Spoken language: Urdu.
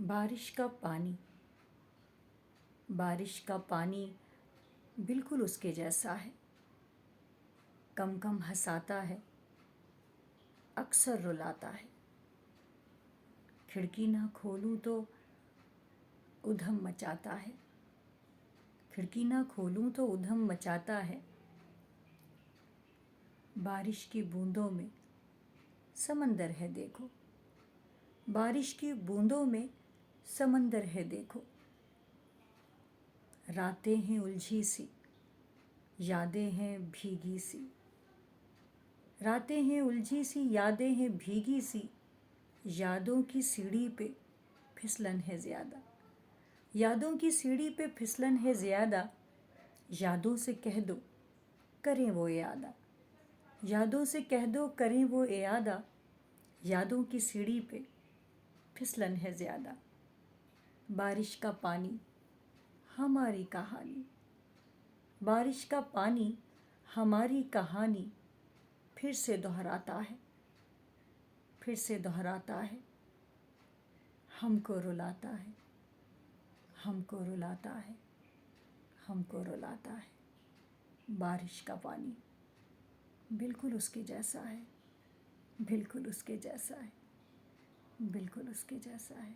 بارش کا پانی، بارش کا پانی بالکل اس کے جیسا ہے، کم کم ہنساتا ہے، اکثر رلاتا ہے۔ کھڑکی نہ کھولوں تو ادھم مچاتا ہے، کھڑکی نہ کھولوں تو ادھم مچاتا ہے۔ بارش کی بوندوں میں سمندر ہے دیکھو، بارش کی بوندوں میں سمندر ہے دیکھو۔ راتیں ہیں الجھی سی، یادیں ہیں بھیگی سی، راتیں ہیں الجھی سی، یادیں ہیں بھیگی سی۔ یادوں کی سیڑھی پہ پھسلن ہے زیادہ، یادوں کی سیڑھی پہ پھسلن ہے زیادہ۔ یادوں سے کہہ دو کریں وہ اعادہ، یادوں سے کہہ دو کریں وہ اعادہ۔ یادوں کی سیڑھی پہ پھسلن ہے زیادہ۔ بارش کا پانی ہماری کہانی، بارش کا پانی ہماری کہانی پھر سے دہراتا ہے، پھر سے دہراتا ہے۔ ہم کو رلاتا ہے، ہم کو رلاتا ہے، ہم کو رلاتا ہے۔ بارش کا پانی بالکل اس کے جیسا ہے، بالکل اس کے جیسا ہے، بالکل اس کے جیسا ہے۔